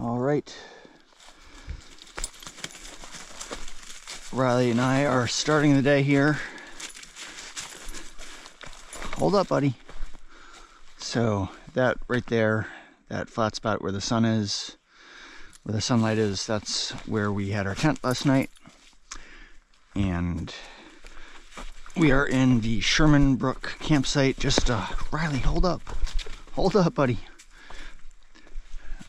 All right. Riley and I are starting the day here. Hold up, buddy. So that right there, that flat spot where the sun is, where the sunlight is, that's where we had our tent last night. And we are in the Sherman Brook campsite. Just, Riley, hold up. Hold up, buddy.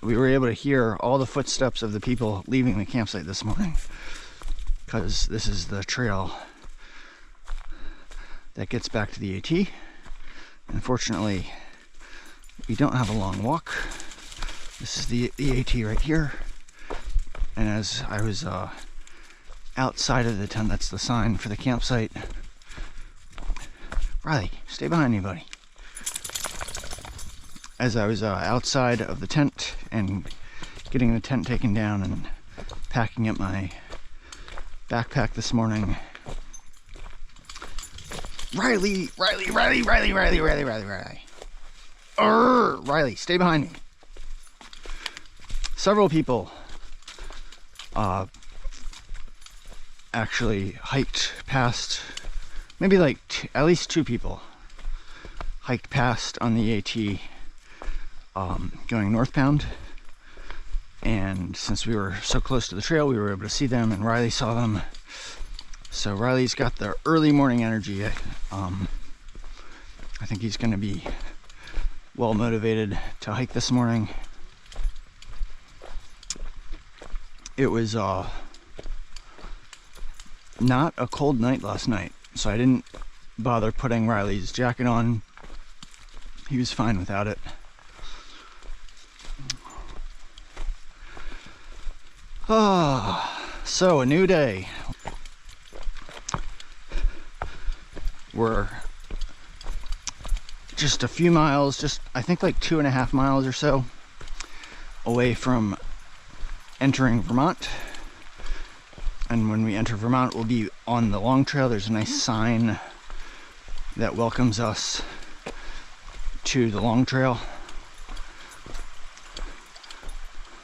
We were able to hear all the footsteps of the people leaving the campsite this morning, because this is the trail that gets back to the AT. Unfortunately, we don't have a long walk. This is the AT right here. And as I was outside of the tent, that's the sign for the campsite. Riley, stay behind me, buddy. As I was outside of the tent and getting the tent taken down and packing up my backpack this morning, Riley. Riley, stay behind me. Several people actually hiked past, maybe like at least 2 people hiked past on the AT going northbound. And since we were so close to the trail, we were able to see them, and Riley saw them. So Riley's got the early morning energy. I think he's going to be well motivated to hike this morning. It was not a cold night last night, so I didn't bother putting Riley's jacket on. He was fine without it. So a new day. We're just a few miles, just I think like 2.5 miles or so away from entering Vermont. And when we enter Vermont, we'll be on the Long Trail. There's a nice sign that welcomes us to the Long Trail.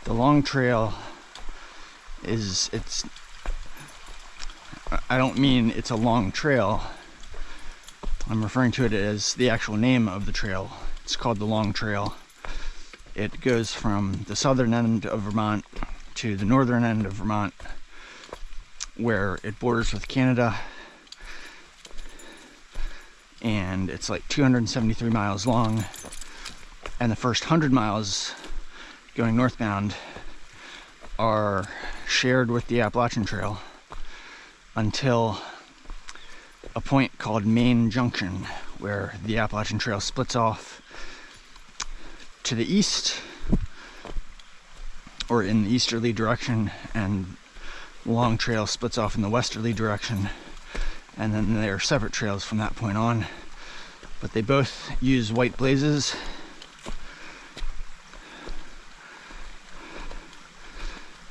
The Long Trail I don't mean it's a long trail. I'm referring to it as the actual name of the trail. It's called the Long Trail. It goes from the southern end of Vermont to the northern end of Vermont, where it borders with Canada. And it's like 273 miles long. And the first 100 miles going northbound are shared with the Appalachian Trail until a point called Main Junction, where the Appalachian Trail splits off to the east, or in the easterly direction, and the Long Trail splits off in the westerly direction, and then they are separate trails from that point on. But they both use white blazes.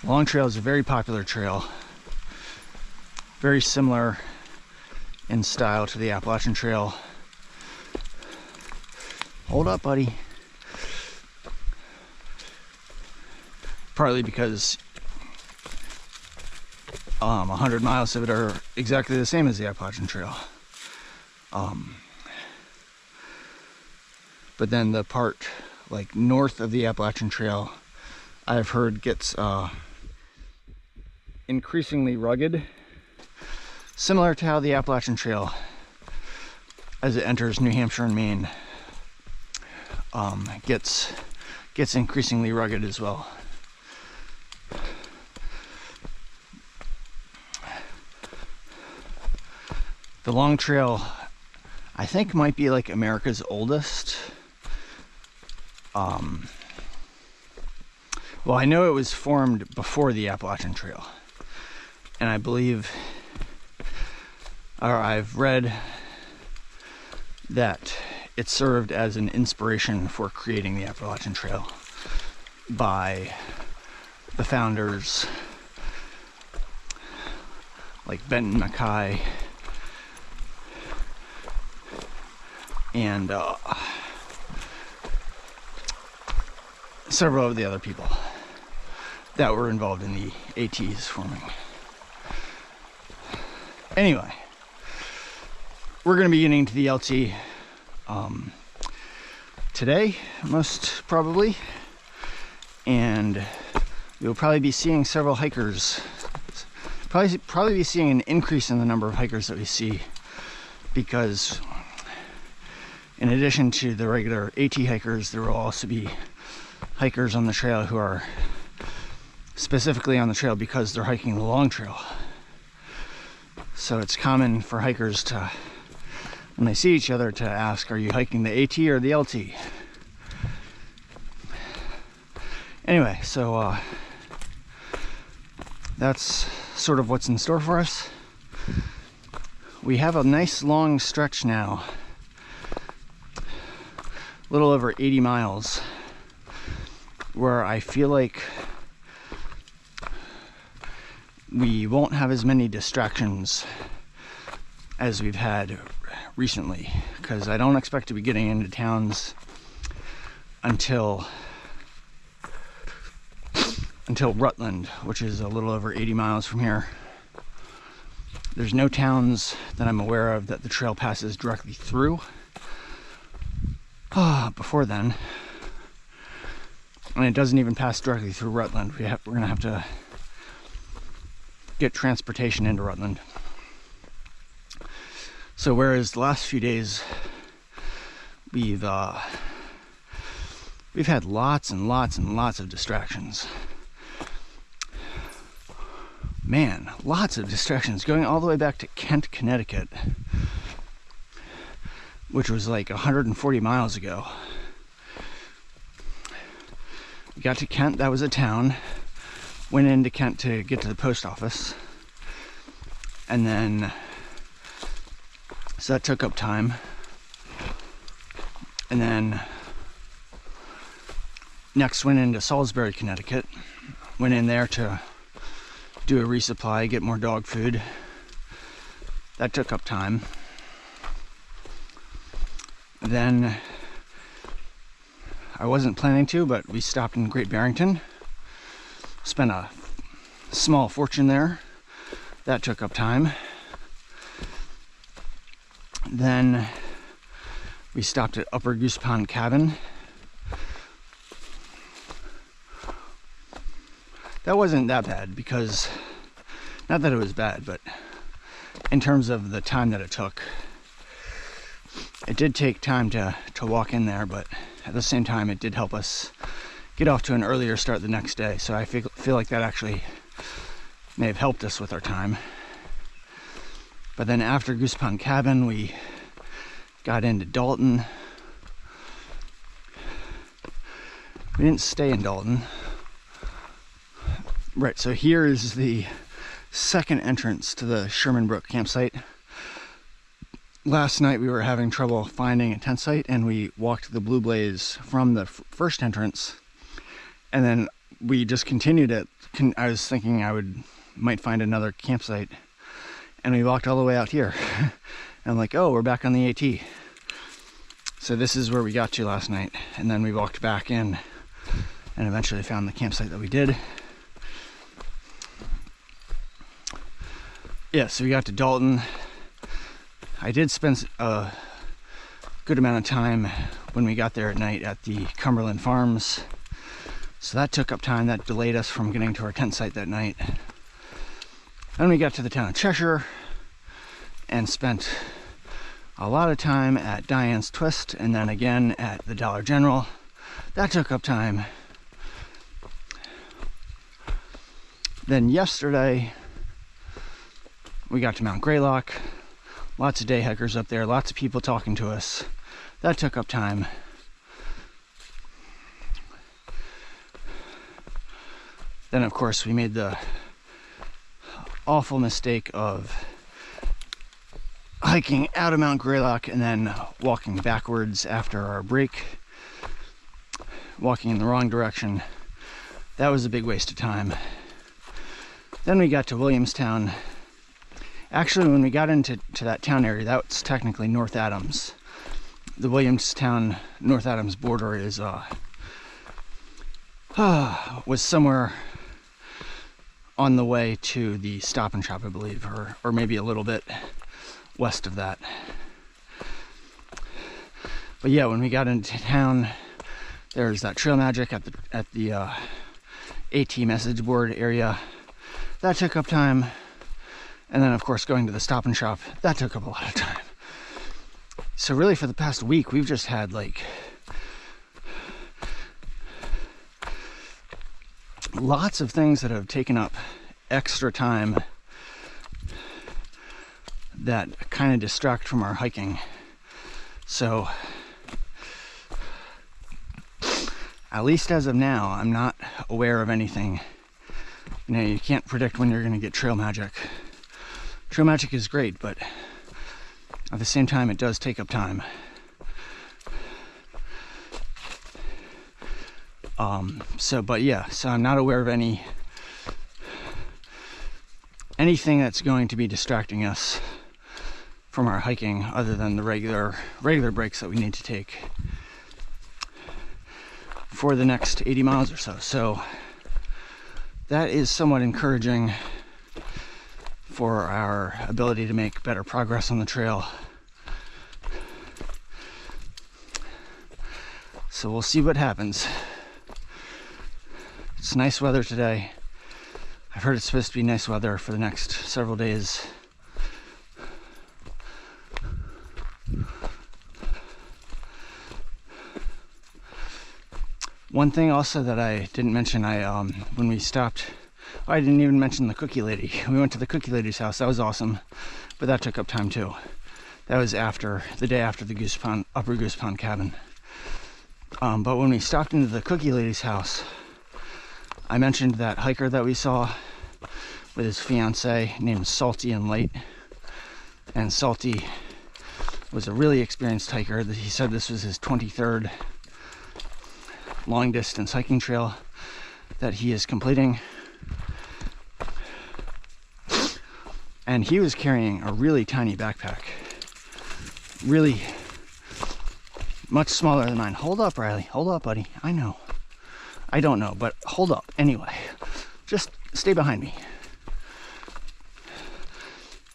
The Long Trail is a very popular trail, very similar in style to the Appalachian Trail. Hold up, buddy. Partly because 100 miles of it are exactly the same as the Appalachian Trail. But then the part like north of the Appalachian Trail, I've heard gets increasingly rugged, similar to how the Appalachian Trail, as it enters New Hampshire and Maine, gets increasingly rugged as well. The Long Trail, I think, might be like America's oldest. Well, I know it was formed before the Appalachian Trail, and I believe, or I've read that it served as an inspiration for creating the Appalachian Trail by the founders like Benton MacKaye and several of the other people. that were involved in the ATs forming. Anyway, we're going to be getting to the LT today, most probably, and you'll probably be seeing several hikers. Probably be seeing an increase in the number of hikers that we see, because in addition to the regular AT hikers, there will also be hikers on the trail who are specifically on the trail because they're hiking the long trail. So it's common for hikers to, when they see each other, to ask, are you hiking the AT or the LT? Anyway, so that's sort of what's in store for us. We have a nice long stretch now, a little over 80 miles, where I feel like we won't have as many distractions as we've had recently, because I don't expect to be getting into towns until Rutland, which is a little over 80 miles from here. There's no towns that I'm aware of that the trail passes directly through before then, and it doesn't even pass directly through Rutland. We're gonna have to get transportation into Rutland. So whereas the last few days we've had lots and lots and lots of distractions. Man, lots of distractions, going all the way back to Kent, Connecticut, which was like 140 miles ago. We got to Kent, that was a town. Went into Kent to get to the post office. And then, so that took up time. And then next went into Salisbury, Connecticut. Went in there to do a resupply, get more dog food. That took up time. Then I wasn't planning to, but we stopped in Great Barrington. Spent a small fortune there. That took up time. Then we stopped at Upper Goose Pond Cabin. That wasn't that bad, because, not that it was bad, but in terms of the time that it took, it did take time to walk in there, but at the same time it did help us get off to an earlier start the next day. So I feel like that actually may have helped us with our time. But then after Goose Pond Cabin, we got into Dalton. We didn't stay in Dalton. Right, so here is the second entrance to the Sherman Brook campsite. Last night we were having trouble finding a tent site, and we walked the Blue Blaze from the first entrance, and then we just continued it. I was thinking might find another campsite, and we walked all the way out here. And I'm like, oh, we're back on the AT. So this is where we got to last night, and then we walked back in and eventually found the campsite that we did. Yeah, so we got to Dalton. I did spend a good amount of time when we got there at night at the Cumberland Farms. So that took up time. That delayed us from getting to our tent site that night. Then we got to the town of Cheshire and spent a lot of time at Diane's Twist, and then again at the Dollar General. That took up time. Then yesterday, we got to Mount Greylock. Lots of day hikers up there, lots of people talking to us. That took up time. Then, of course, we made the awful mistake of hiking out of Mount Greylock and then walking backwards after our break, walking in the wrong direction. That was a big waste of time. Then we got to Williamstown. Actually, when we got into that town area, that's technically North Adams. The Williamstown North Adams border is was somewhere on the way to the Stop and Shop, I believe, or maybe a little bit west of that. But yeah, when we got into town, there's that Trail Magic at the AT message board area. That took up time. And then, of course, going to the Stop and Shop, that took up a lot of time. So really, for the past week, we've just had, like, lots of things that have taken up extra time that kind of distract from our hiking. So, at least as of now, I'm not aware of anything. You know, you can't predict when you're going to get Trail Magic. Trail Magic is great, but at the same time, it does take up time. So I'm not aware of anything that's going to be distracting us from our hiking other than the regular breaks that we need to take for the next 80 miles or so. So that is somewhat encouraging for our ability to make better progress on the trail. So we'll see what happens. It's nice weather today. I've heard it's supposed to be nice weather for the next several days. One thing also that I didn't mention, when we stopped, I didn't even mention the cookie lady. We went to the cookie lady's house. That was awesome, but that took up time too. That was the day after the Upper Goose Pond cabin. But when we stopped into the cookie lady's house, I mentioned that hiker that we saw with his fiance named Salty and Light. And Salty was a really experienced hiker. He said this was his 23rd long distance hiking trail that he is completing. And he was carrying a really tiny backpack. Really much smaller than mine. Hold up, Riley. Hold up, buddy. I know. I don't know, but hold up. Anyway, just stay behind me.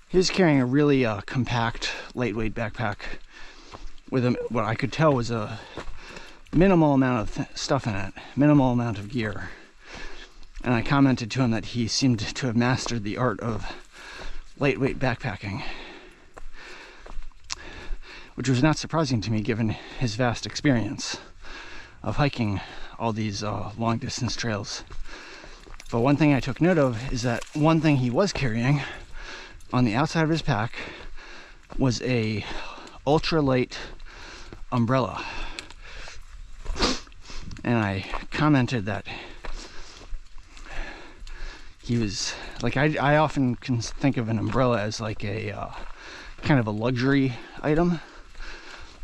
He was carrying a really compact, lightweight backpack with what I could tell was a minimal amount of stuff in it, minimal amount of gear. And I commented to him that he seemed to have mastered the art of lightweight backpacking, which was not surprising to me given his vast experience of hiking all these long distance trails. But one thing I took note of is that one thing he was carrying on the outside of his pack was a ultralight umbrella. And I commented that he was like, I often can think of an umbrella as like a kind of a luxury item,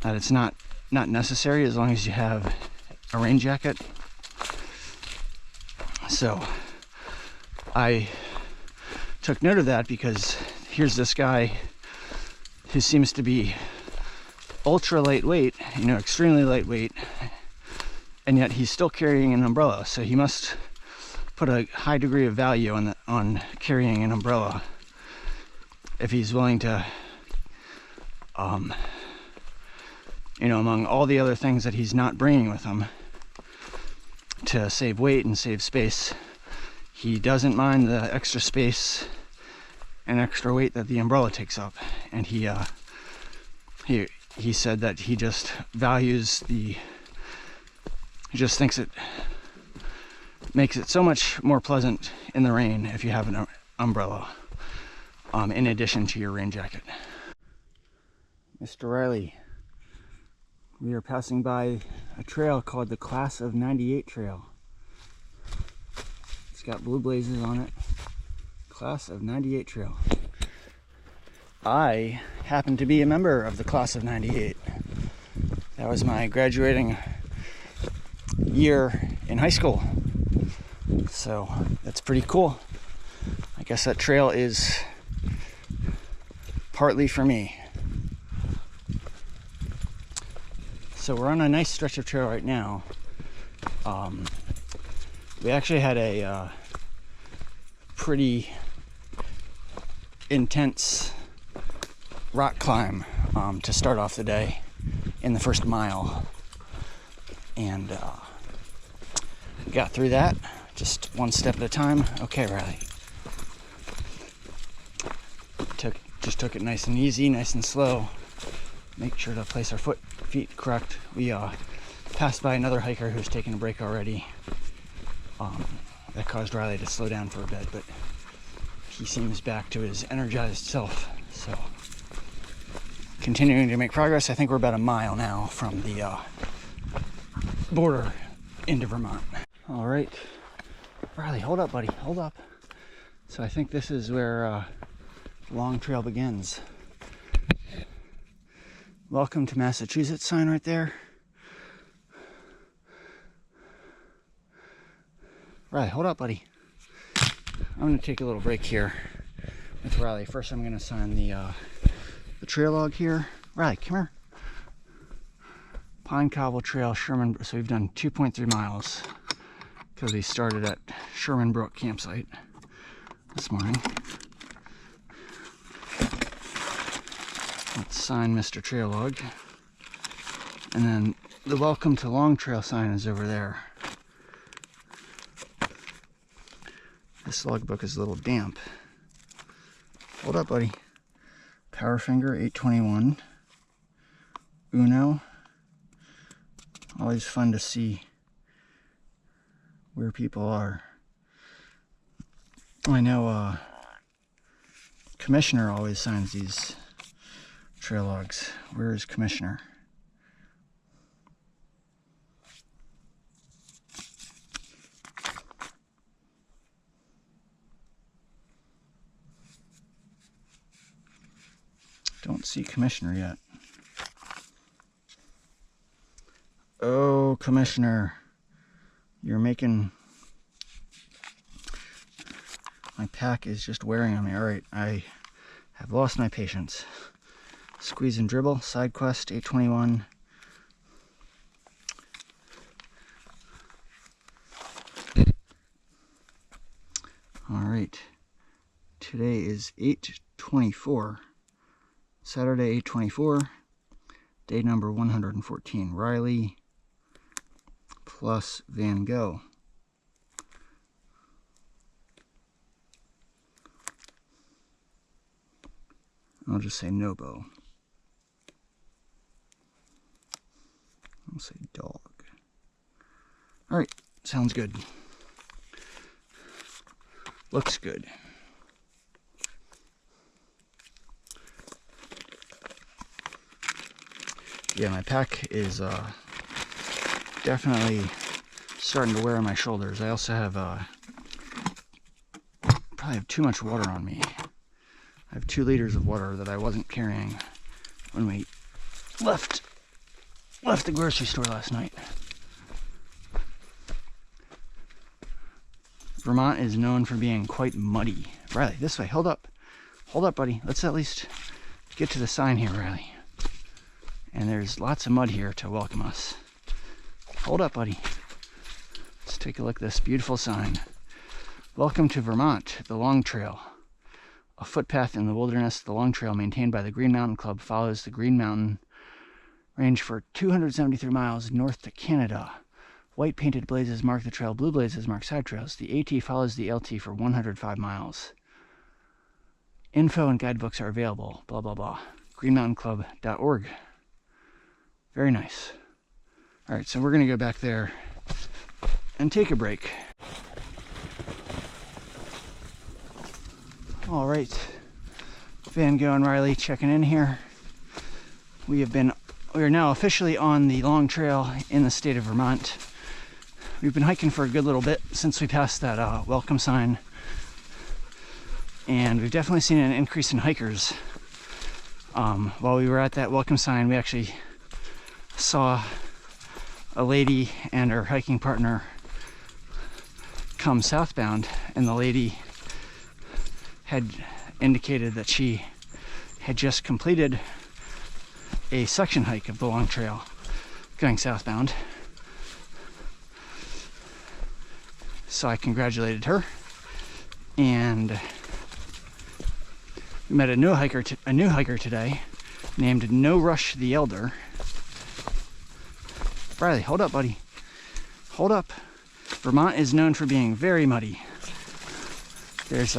that it's not necessary as long as you have a rain jacket. So I took note of that because here's this guy who seems to be ultra lightweight, extremely lightweight, and yet he's still carrying an umbrella. So he must put a high degree of value on carrying an umbrella if he's willing to, among all the other things that he's not bringing with him to save weight and save space, he doesn't mind the extra space and extra weight that the umbrella takes up. And he said that he just values he just thinks it makes it so much more pleasant in the rain if you have an umbrella, in addition to your rain jacket. Mr. Riley, we are passing by a trail called the Class of '98 Trail. It's got blue blazes on it. Class of '98 Trail. I happen to be a member of the Class of '98. That was my graduating year in high school. So that's pretty cool. I guess that trail is partly for me. So we're on a nice stretch of trail right now. We actually had a pretty intense rock climb to start off the day in the first mile, and got through that just one step at a time. Okay, Riley. Just took it nice and easy, nice and slow. Make sure to place our feet correct. We passed by another hiker who's taking a break already. That caused Riley to slow down for a bit, but he seems back to his energized self. So, continuing to make progress. I think we're about a mile now from the border into Vermont. All right, Riley, hold up, buddy, hold up. So I think this is where long trail begins. Welcome to Massachusetts sign right there. Riley, hold up, buddy. I'm gonna take a little break here with Riley. First, I'm gonna sign the trail log here. Riley, come here. Pine Cobble Trail, Sherman. So we've done 2.3 miles because we started at Sherman Brook campsite this morning. Let's sign Mr. Trail Log. And then the welcome to Long Trail sign is over there. This logbook is a little damp. Hold up, buddy. Powerfinger 821. Uno. Always fun to see where people are. I know Commissioner always signs these trail logs. Where is Commissioner? Don't see Commissioner yet. Oh, Commissioner, you're making... My pack is just wearing on me. All right, I have lost my patience. Squeeze and Dribble, Side Quest, 821. All right, today is 8/24, Saturday, 8/24, day number 114. Riley plus Van Gogh. I'll just say Nobo. I'll say dog. All right, sounds good. Looks good. Yeah, my pack is definitely starting to wear on my shoulders. I also have probably have too much water on me. I have 2 liters of water that I wasn't carrying when we left the grocery store last night. Vermont is known for being quite muddy. Riley, this way. Hold up. Hold up, buddy. Let's at least get to the sign here, Riley. And there's lots of mud here to welcome us. Hold up, buddy. Let's take a look at this beautiful sign. Welcome to Vermont, the Long Trail. A footpath in the wilderness, the Long Trail, maintained by the Green Mountain Club, follows the Green Mountain Range for 273 miles north to Canada. White painted blazes mark the trail, blue blazes mark side trails. The AT follows the LT for 105 miles. Info and guidebooks are available, blah, blah, blah. greenmountainclub.org. Very nice. All right, so we're going to go back there and take a break. All right, Van Gogh and Riley checking in here. We are now officially on the Long Trail in the state of Vermont. We've been hiking for a good little bit since we passed that welcome sign, and we've definitely seen an increase in hikers. While we were at that welcome sign, we actually saw a lady and her hiking partner come southbound, and the lady had indicated that she had just completed a section hike of the Long Trail going southbound. So I congratulated her, And we met a new hiker today named No Rush the Elder. Riley, hold up, buddy. Hold up. Vermont is known for being very muddy. There's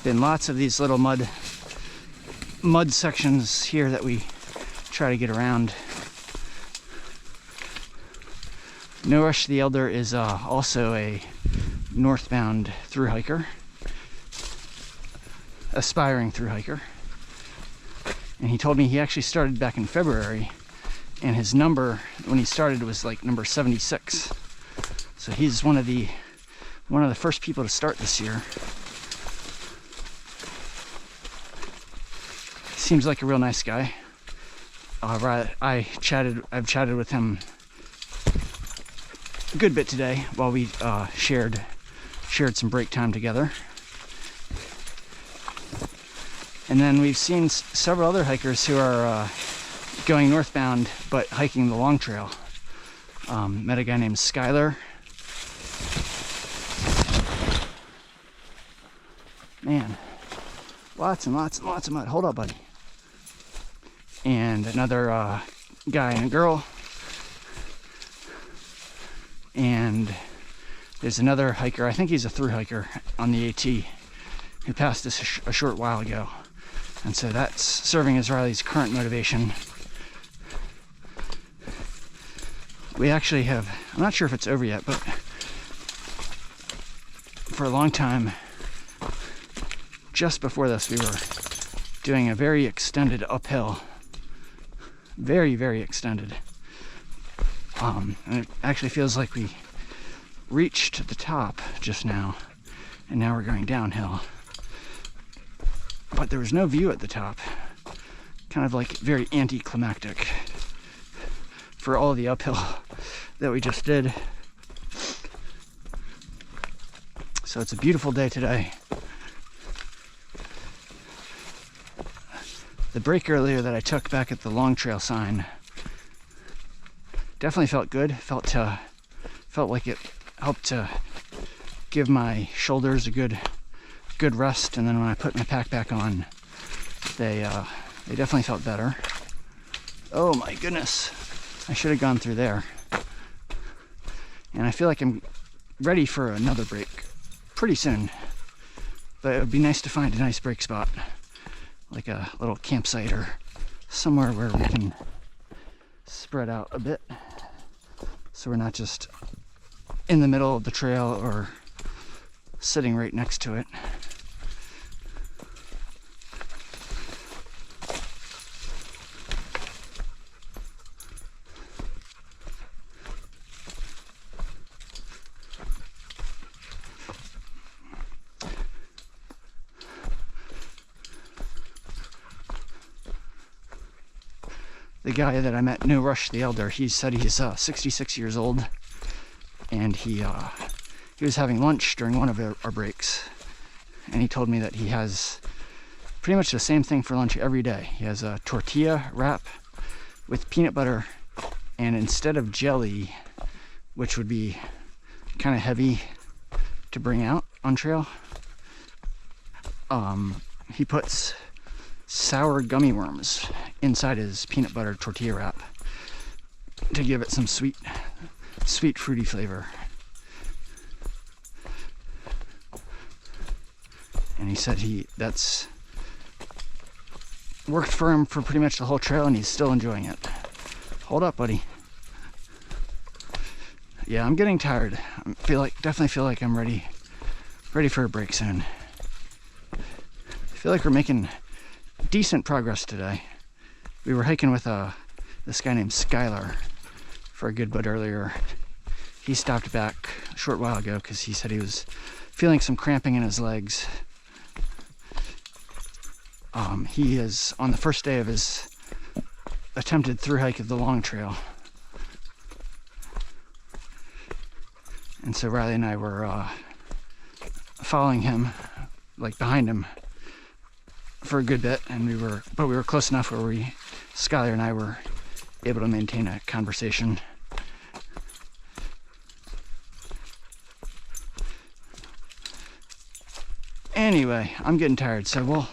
been lots of these little mud sections here that we try to get around. No Rush the Elder is also a northbound thru hiker, aspiring thru hiker. And he told me he actually started back in February, and his number when he started was like number 76. So he's one of the first people to start this year. Seems like a real nice guy. I've chatted with him a good bit today while we shared some break time together. And then we've seen several other hikers who are going northbound but hiking the long trail. Met a guy named Skylar. Man, lots and lots and lots of mud. Hold up, buddy. And another guy and a girl. And there's another hiker, I think he's a thru hiker on the AT, who passed us a short while ago. And so that's serving as Riley's current motivation. We actually have, I'm not sure if it's over yet, but for a long time, just before this, we were doing a very extended uphill. Very, very extended. And it actually feels like we reached the top just now, and now we're going downhill. But there was no view at the top. Kind of like very anticlimactic for all the uphill that we just did. So it's a beautiful day today. The break earlier that I took back at the Long Trail sign definitely felt good. Felt like it helped to give my shoulders a good rest, and then when I put my pack back on, they definitely felt better. Oh my goodness, I should have gone through there. And I feel like I'm ready for another break pretty soon, but it would be nice to find a nice break spot, like a little campsite or somewhere where we can spread out a bit, so we're not just in the middle of the trail or sitting right next to it. The guy that I met, No Rush the Elder, he said he's 66 years old, and he was having lunch during one of our breaks, and he told me that he has pretty much the same thing for lunch every day. He has a tortilla wrap with peanut butter, and instead of jelly, which would be kind of heavy to bring out on trail, he puts sour gummy worms inside his peanut butter tortilla wrap to give it some sweet fruity flavor. And he said that's worked for him for pretty much the whole trail, and he's still enjoying it. Hold up, buddy. Yeah, I'm getting tired. Definitely feel like I'm ready for a break soon. I feel like we're making decent progress today. We were hiking with this guy named Skylar for a good bit earlier. He stopped back a short while ago because he said he was feeling some cramping in his legs. He is on the first day of his attempted thru hike of the Long Trail. And so Riley and I were following him, like behind him, for a good bit, and we were close enough where Skylar and I were able to maintain a conversation. Anyway, I'm getting tired, so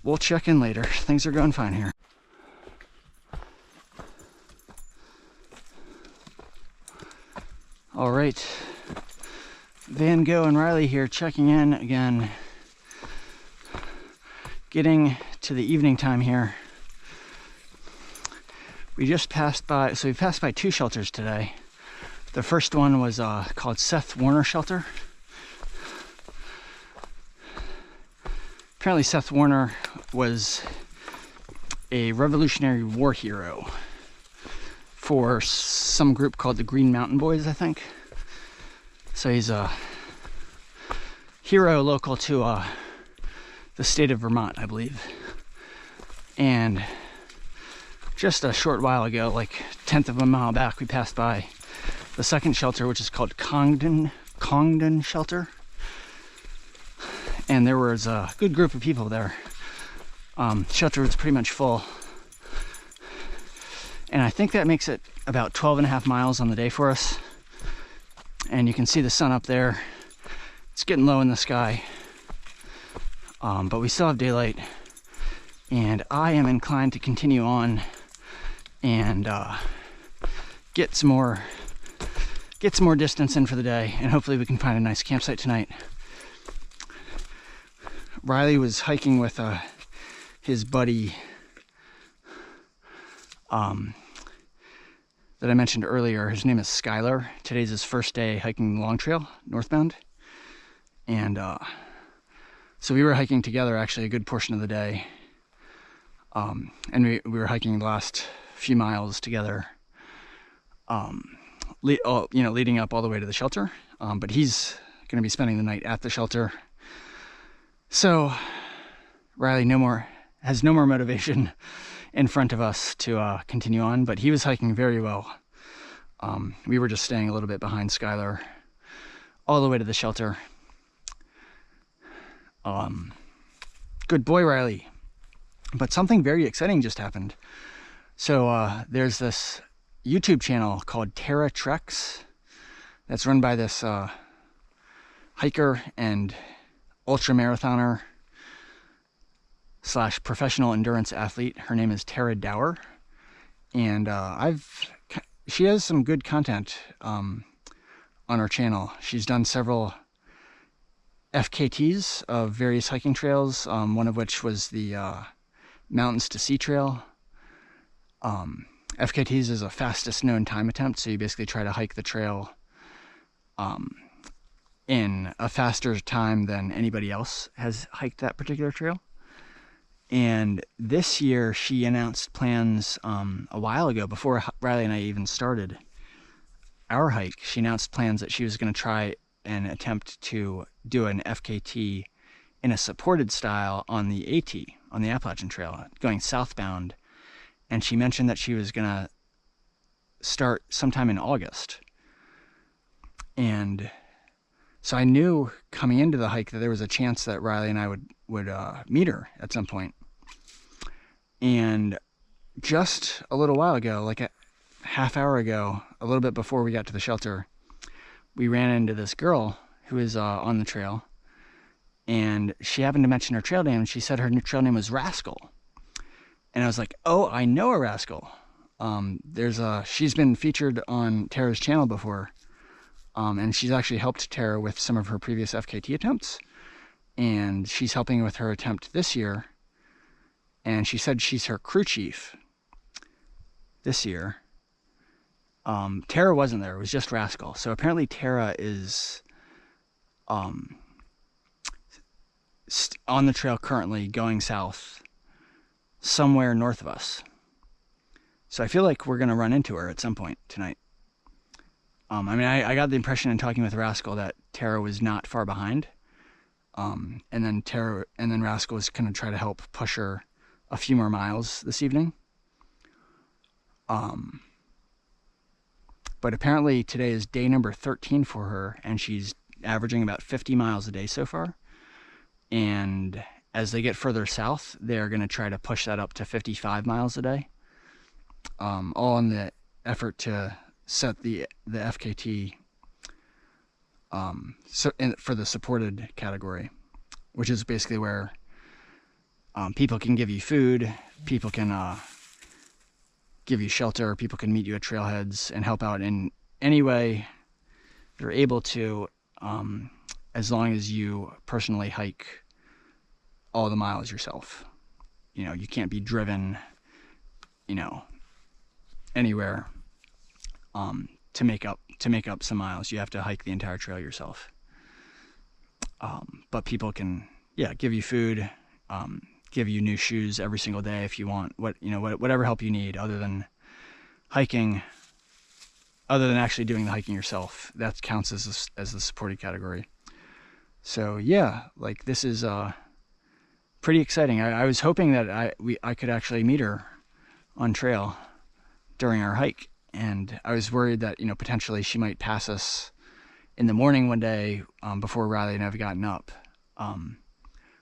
we'll check in later. Things are going fine here. All right, Van Gogh and Riley here checking in again. Getting to the evening time here. We just passed by, so we passed by 2 shelters today. The first one was called Seth Warner Shelter. Apparently Seth Warner was a Revolutionary War hero for some group called the Green Mountain Boys, I think. So he's a hero local to the state of Vermont, I believe. And just a short while ago, like 1/10 of a mile back, we passed by the second shelter, which is called Congdon Shelter. And there was a good group of people there. Shelter was pretty much full. And I think that makes it about 12.5 miles on the day for us. And you can see the sun up there. It's getting low in the sky. But we still have daylight. And I am inclined to continue on and get some more distance in for the day. And hopefully we can find a nice campsite tonight. Riley was hiking with his buddy that I mentioned earlier. His name is Skylar. Today's his first day hiking the Long Trail, northbound. And so we were hiking together actually a good portion of the day. And we were hiking the last few miles together, leading up all the way to the shelter. But he's going to be spending the night at the shelter. So Riley has no more motivation in front of us to continue on, but he was hiking very well. We were just staying a little bit behind Skylar all the way to the shelter. Good boy, Riley. But something very exciting just happened. So there's this YouTube channel called Tara Treks that's run by this hiker and ultra marathoner / professional endurance athlete. Her name is Tara Dower, and she has some good content on her channel. She's done several FKTs of various hiking trails, one of which was the Mountains to Sea Trail. FKTs is a fastest known time attempt, so you basically try to hike the trail in a faster time than anybody else has hiked that particular trail. And this year she announced plans a while ago, before Riley and I even started our hike. She announced plans that she was going to try and attempt to do an FKT in a supported style on the AT, on the Appalachian Trail, going southbound. And she mentioned that she was going to start sometime in August. And so I knew coming into the hike that there was a chance that Riley and I would meet her at some point. And just a little while ago, like a half hour ago, a little bit before we got to the shelter, we ran into this girl who is on the trail. And she happened to mention her trail name, and she said her trail name was Rascal. And I was like, oh, I know a Rascal. She's been featured on Tara's channel before. And she's actually helped Tara with some of her previous FKT attempts. And she's helping with her attempt this year. And she said she's her crew chief this year. Tara wasn't there. It was just Rascal. So apparently Tara is on the trail currently going south somewhere north of us. So I feel like we're going to run into her at some point tonight. I got the impression in talking with Rascal that Tara was not far behind. And then Rascal was going to try to help push her a few more miles this evening. But apparently today is day number 13 for her, and she's averaging about 50 miles a day so far. And as they get further south, they're going to try to push that up to 55 miles a day. All in the effort to set the FKT for the supported category. which is basically where people can give you food, people can give you shelter, people can meet you at trailheads and help out in any way they're able to, as long as you personally hike all the miles yourself. You know, you can't be driven, you know, anywhere to make up some miles. You have to hike the entire trail yourself. But people can, yeah, give you food, give you new shoes every single day if you want, whatever help you need other than hiking, other than actually doing the hiking yourself. That counts as the supported category. So yeah, like this is pretty exciting. I was hoping that I could actually meet her on trail during our hike, and I was worried that, you know, potentially she might pass us in the morning one day before Riley and I have gotten up,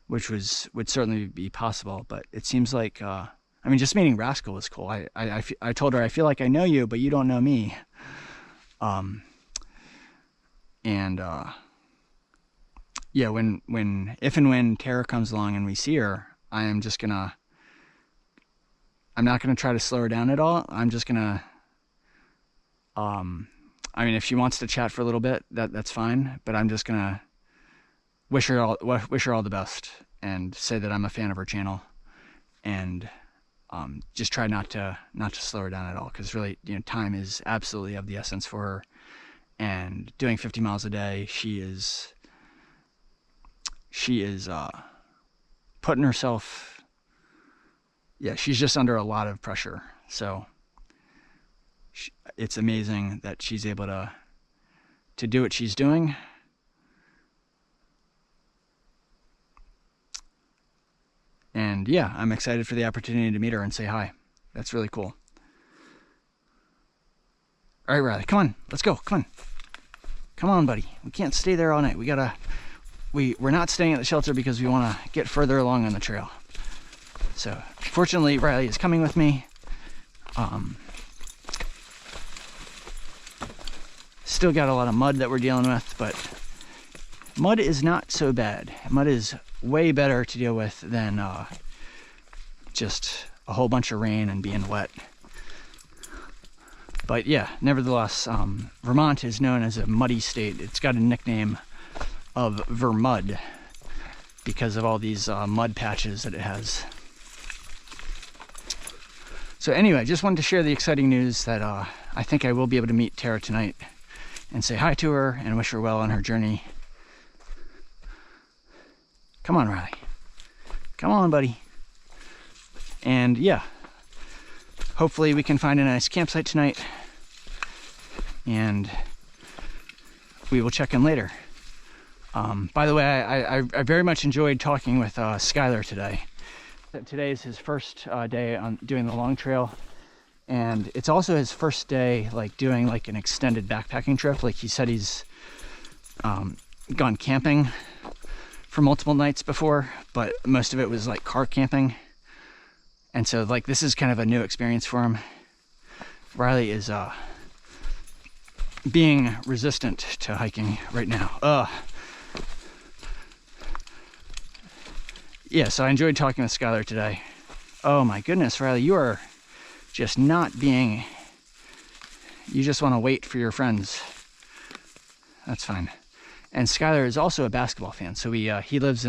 which would certainly be possible. But it seems like, I mean, just meeting Rascal was cool. I told her, I feel like I know you, but you don't know me. Yeah, if and when Tara comes along and we see her, I'm not gonna try to slow her down at all. I'm just gonna, I mean, if she wants to chat for a little bit, that's fine. But I'm just gonna wish her all the best and say that I'm a fan of her channel, and just try not to slow her down at all, because really, you know, time is absolutely of the essence for her. And doing 50 miles a day, she is putting herself, yeah, she's just under a lot of pressure. So it's amazing that she's able to do what she's doing. And yeah, I'm excited for the opportunity to meet her and say hi. That's really cool. All right, Riley, come on, let's go. Come on, buddy. We can't stay there all night. We're not staying at the shelter because we want to get further along on the trail. So fortunately, Riley is coming with me. Still got a lot of mud that we're dealing with, but mud is not so bad. Mud is way better to deal with than just a whole bunch of rain and being wet. But yeah, nevertheless, Vermont is known as a muddy state. It's got a nickname of Vermud because of all these mud patches that it has. So anyway, just wanted to share the exciting news that I think I will be able to meet Tara tonight and say hi to her and wish her well on her journey. Come on, Riley. Come on, buddy. And yeah, hopefully we can find a nice campsite tonight, and we will check in later. By the way, I very much enjoyed talking with Skylar today. Today is his first day on doing the long trail, and it's also his first day like doing like an extended backpacking trip. Like he said, he's gone camping for multiple nights before, but most of it was like car camping. And so like this is kind of a new experience for him. Riley is being resistant to hiking right now. Yeah, so I enjoyed talking with Skylar today. Oh my goodness, Riley, you are just not being, you just want to wait for your friends. That's fine. And Skylar is also a basketball fan. So he lives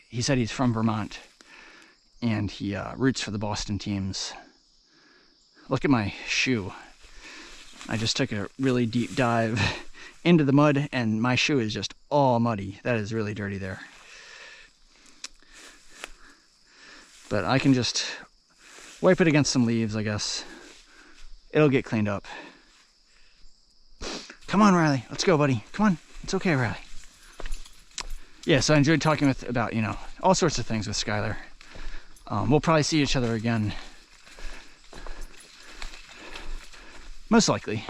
he said he's from Vermont, and he roots for the Boston teams. Look at my shoe. I just took a really deep dive into the mud, and my shoe is just all muddy. That is really dirty there. But I can just wipe it against some leaves, I guess. It'll get cleaned up. Come on, Riley. Let's go, buddy. Come on. It's okay, Riley. Yeah, so I enjoyed talking about, you know, all sorts of things with Skylar. We'll probably see each other again. Most likely.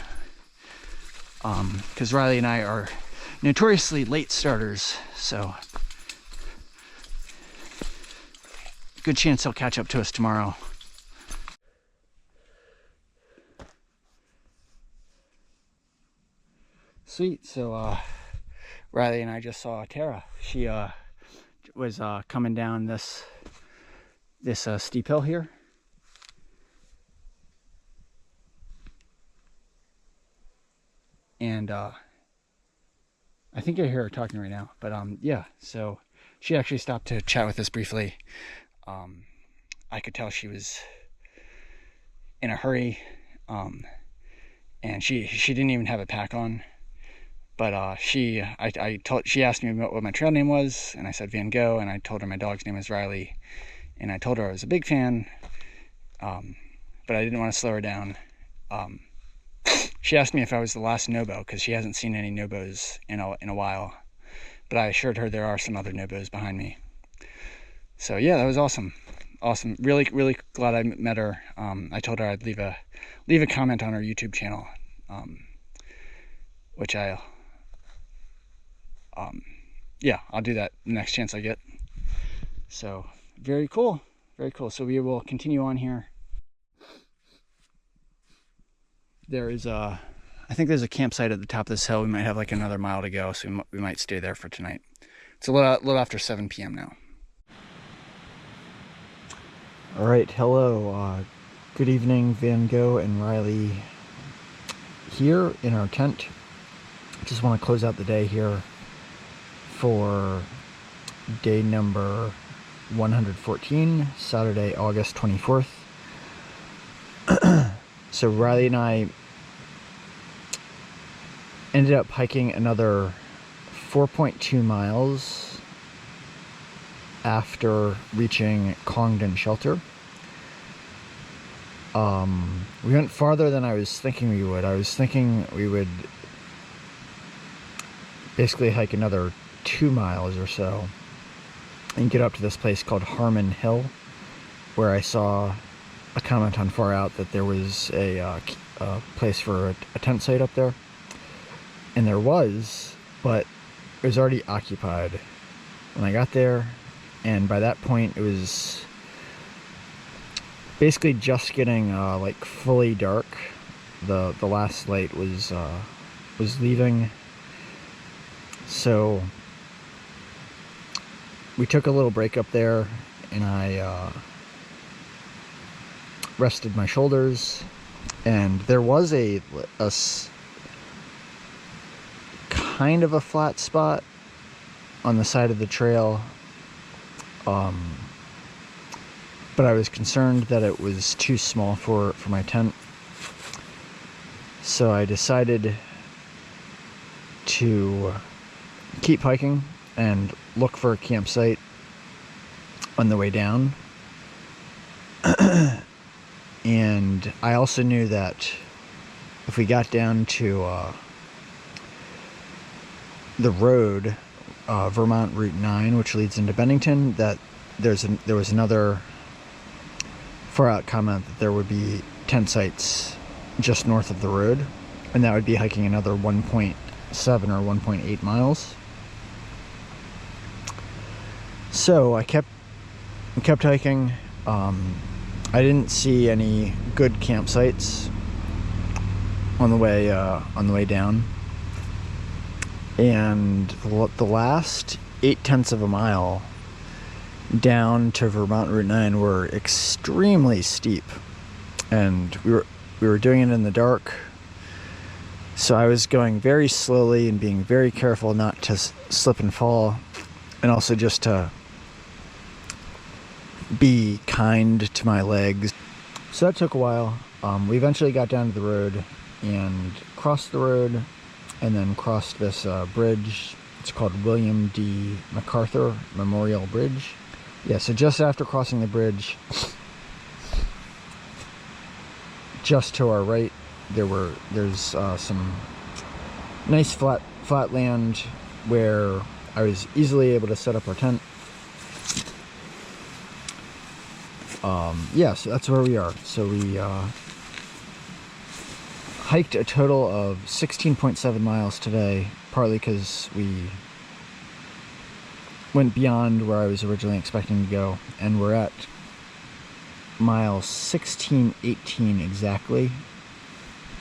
Because Riley and I are notoriously late starters, so good chance he'll catch up to us tomorrow. Sweet. So Riley and I just saw Tara. She was coming down this steep hill here. And I think I hear her talking right now, but yeah, so she actually stopped to chat with us briefly. I could tell she was in a hurry, and she didn't even have a pack on. But she asked me what my trail name was, and I said Van Gogh, and I told her my dog's name is Riley, and I told her I was a big fan, but I didn't want to slow her down. She asked me if I was the last Nobo, because she hasn't seen any Nobos in a while, but I assured her there are some other Nobos behind me. So yeah, that was awesome. Really, really glad I met her. I told her I'd leave a comment on her YouTube channel, which yeah, I'll do that the next chance I get. So very cool, very cool. So we will continue on here. There is I think there's a campsite at the top of this hill. We might have like another mile to go, so we might stay there for tonight. It's a little after 7 p.m. now. All right, hello, good evening, Van Gogh and Riley here in our tent. Just want to close out the day here for day number 114, Saturday, August 24th. So Riley and I ended up hiking another 4.2 miles after reaching Congdon Shelter. We went farther than I was thinking we would. I was thinking we would basically hike another 2 miles or so and get up to this place called Harmon Hill, where I saw a comment on Far Out that there was a place for a tent site up there, and there was, but it was already occupied when I got there, and by that point it was basically just getting like fully dark. The last light was leaving, so we took a little break up there, and I rested my shoulders, and there was a kind of a flat spot on the side of the trail, but I was concerned that it was too small for my tent, so I decided to keep hiking and look for a campsite on the way down. And I also knew that if we got down to the road, Vermont Route 9, which leads into Bennington, that there was another Far Out comment that there would be tent sites just north of the road, and that would be hiking another 1.7 or 1.8 miles. So I kept hiking. I didn't see any good campsites on the way down, and the last 0.8 of a mile down to Vermont Route 9 were extremely steep, and we were doing it in the dark, so I was going very slowly and being very careful not to slip and fall, and also just to be kind to my legs. So that took a while. We eventually got down to the road and crossed the road, and then crossed this bridge. It's called William D. MacArthur Memorial Bridge. Yeah, so just after crossing the bridge, just to our right, there's some nice flat land where I was easily able to set up our tent. Yeah, so that's where we are. So we hiked a total of 16.7 miles today, partly because we went beyond where I was originally expecting to go, and we're at mile 1618 exactly,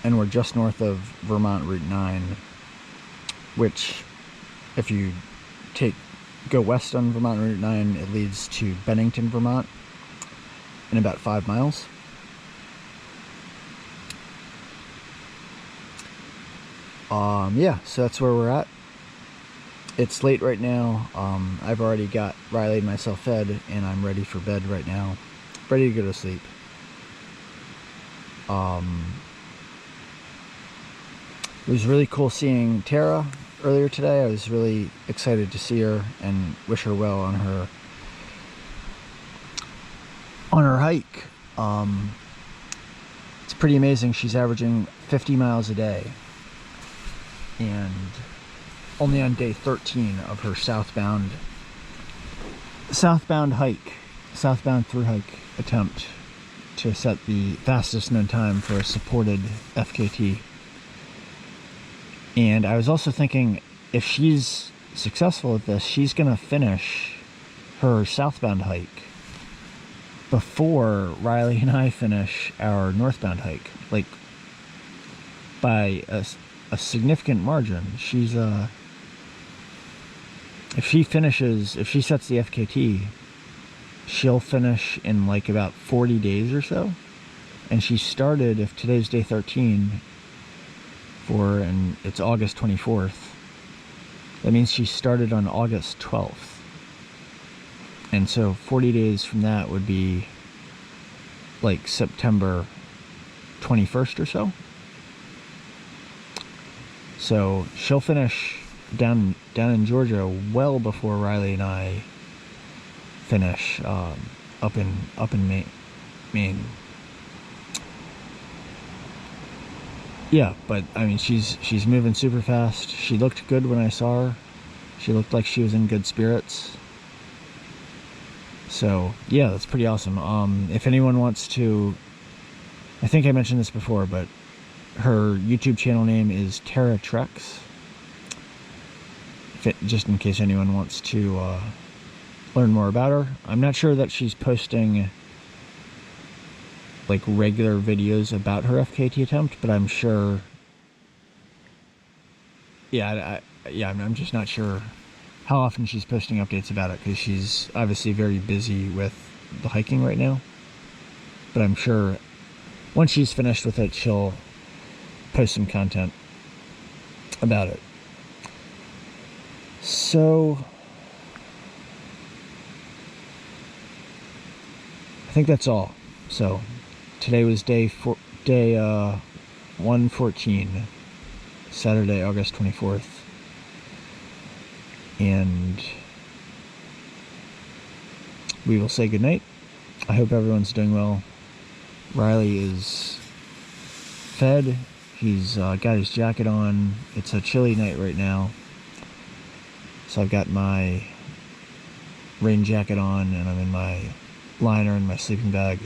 and we're just north of Vermont Route 9, which, if you take go west on Vermont Route 9, it leads to Bennington, Vermont, in about 5 miles. Yeah, so that's where we're at. It's late right now. I've already got Riley and myself fed, and I'm ready for bed right now. Ready to go to sleep. It was really cool seeing Tara earlier today. I was really excited to see her and wish her well on her hike. It's pretty amazing. She's averaging 50 miles a day, and only on day 13 of her southbound through hike attempt to set the fastest known time for a supported FKT. And I was also thinking, if she's successful at this, she's gonna finish her southbound hike before Riley and I finish our northbound hike, like by a significant margin. She's if she sets the FKT, she'll finish in like about 40 days or so. And she started, if today's day 13, and it's August 24th, that means she started on August 12th. And so 40 days from that would be like September 21st or so. So she'll finish down in Georgia well before Riley and I finish up in Maine. Yeah, but I mean, she's moving super fast. She looked good when I saw her. She looked like she was in good spirits. So yeah, that's pretty awesome. If anyone wants to, I think I mentioned this before, but her YouTube channel name is Tara Treks. Just in case anyone wants to learn more about her. I'm not sure that she's posting like regular videos about her FKT attempt, but I'm sure. Yeah, I'm just not sure how often she's posting updates about it, because she's obviously very busy with the hiking right now. But I'm sure once she's finished with it, she'll post some content about it. So I think that's all. So today was day 114, Saturday, August 24th. And we will say goodnight. I hope everyone's doing well. Riley is fed. He's got his jacket on. It's a chilly night right now. So I've got my rain jacket on, and I'm in my liner and my sleeping bag.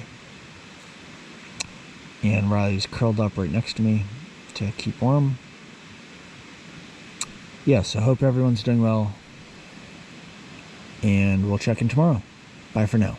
And Riley's curled up right next to me to keep warm. Yes, I hope everyone's doing well. And we'll check in tomorrow. Bye for now.